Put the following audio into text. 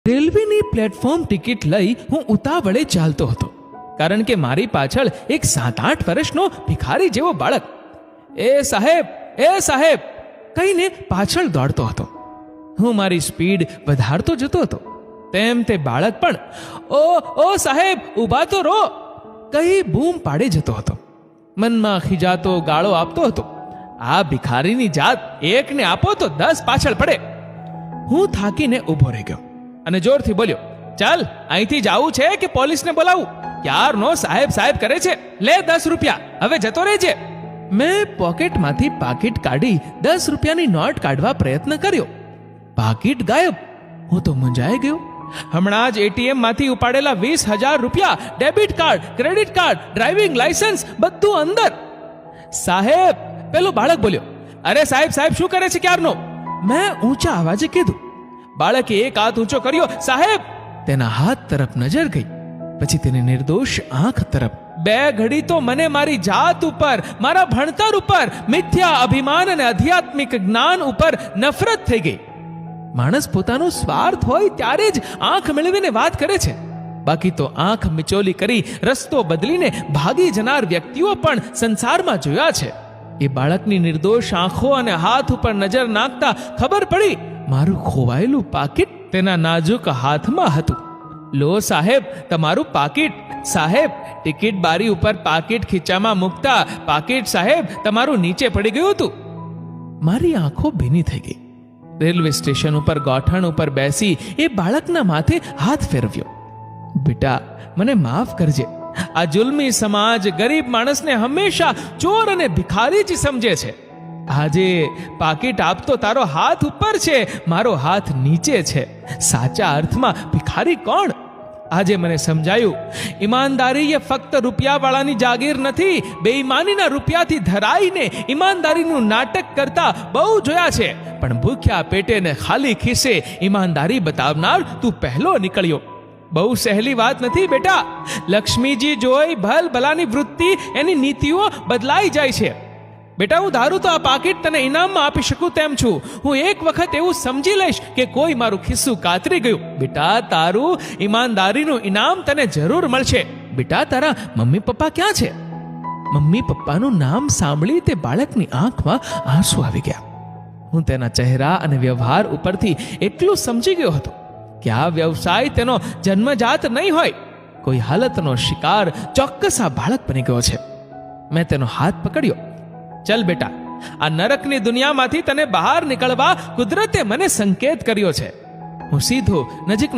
રેલવેની platform ticket લઈ હું ઉતાવળે ચાલતો હતો, કારણ કે મારી પાછળ એક 7-8 વર્ષનો ભિખારી જેવો બાળક એ સાહેબ કહીને પાછળ દોડતો હતો. હું મારી સ્પીડ વધારતો જતો હતો, તેમ તે બાળક પણ ઓ સાહેબ ઊભા તો રહો કહી બૂમ પાડે જતો હતો. મનમાં ખીજાતો ગાળો આપતો હતો. આ ભિખારીની જાત એકને આપો તો 10 પાછળ પડે. હું થાકીને ઊભો રહી ગયો અને જોરથી બોલ્યો, ચાલ અહીંથી જાવું છે કે પોલીસને બોલાવું? ક્યારનો સાહેબ કરે છે, લે 10 રૂપિયા, હવે જતો રહેજે. મેં પોકેટમાંથી પાકીટ કાઢી 10 રૂપિયાની નોટ કાઢવા પ્રયત્ન કર્યો. પાકીટ ગાયબ. હું તો મૂંઝાઈ ગયો. હમણાં જ એટીએમ માંથી ઉપાડેલા 20,000 રૂપિયા, debit card, credit card, driving licence બધું અંદર. સાહેબ, પેલો બાળક બોલ્યો. અરે સાહેબ શું કરે છે ક્યારનો? મેં ઊંચા અવાજે કીધું. બાળકે એક હાથ ઊંચો કર્યો. સાહેબ! તેના હાથ તરફ નજર ગઈ, પછી તેની નિર્દોષ આંખ તરફ. બે ઘડી તો મને મારી જાત ઉપર, મારા ભણતર ઉપર, મિથ્યા અભિમાન અને આધ્યાત્મિક જ્ઞાન ઉપર નફરત થઈ ગઈ. માણસ પોતાનો સ્વાર્થ હોય ત્યારે જ આંખ મેળવીને વાત કરે છે, બાકી તો આંખ મિચોલી કરી રસ્તો બદલીને ભાગી જનાર વ્યક્તિઓ પણ સંસારમાં જોયા છે. એ બાળકની નિર્દોષ આંખો અને હાથ ઉપર નજર નાખતા ખબર પડી મારું ખોવાયેલું પાકીટ તેના નાજુક હાથમાં હતું. લો સાહેબ, તમારું પાકીટ. સાહેબ, ટિકિટ બારી ઉપર પાકીટ ખીચામાં મૂકતા પાકીટ સાહેબ તમારું નીચે પડી ગયું હતું. મારી આંખો ભીની થઈ ગઈ. રેલવે સ્ટેશન ઉપર ગોઠણ ઉપર બેસી એ બાળકના માથે હાથ ફેરવ્યો. બેટા, મને માફ કરજે. આ જુલ્મી સમાજ ગરીબ માણસને હંમેશા ચોર અને ભિખારી જ સમજે છે. આજે પાકીટ આપતો તારો હાથ ઉપર છે, મારો હાથ નીચે છે. સાચા અર્થમાં ભિખારી કોણ? આજે મને સમજાયું. ઈમાનદારી એ ફક્ત રૂપિયાવાળાની જાગીર નથી. બેઈમાનીના રૂપિયાથી ધરાઈને ઈમાનદારીનું નાટક કરતા બહુ જોયા છે, પણ ભૂખ્યા પેટે ને ખાલી ખિસ્સે ઈમાનદારી બતાવનાર તું પહેલો નીકળ્યો. બહુ સહેલી વાત નથી બેટા. લક્ષ્મીજી જોઈ ભલ ભલાની વૃત્તિ, એની નીતિઓ બદલાઈ જાય છે. બેટા, હું ધારું તો આ પાકીટ તને ઇનામમાં આપી શકું તેમ છું. હું એક વખત એવું સમજી લઈશ કે કોઈ મારું ખિસ્સું કાતરી ગયું. બેટા, તારું ઈમાનદારીનું ઇનામ તને જરૂર મળશે. બેટા, તારા મમ્મી પપ્પા ક્યાં છે? મમ્મી પપ્પાનું નામ સાંભળી તે બાળકની આંખમાં આંસુ આવી ગયા. હું તેના ચહેરા અને વ્યવહાર ઉપરથી એટલું સમજી ગયો હતો કે આ વ્યવસાય તેનો જન્મજાત નહીં હોય. કોઈ હાલતનો શિકાર ચોક્કસ આ બાળક બની ગયો છે. મેં તેનો હાથ પકડ્યો. ચલ બેટા, આ નરકની દુનિયામાંથી તને બહાર નીકળવા કુદરતે મને સંકેત કર્યો છે. હું સીધો નજીક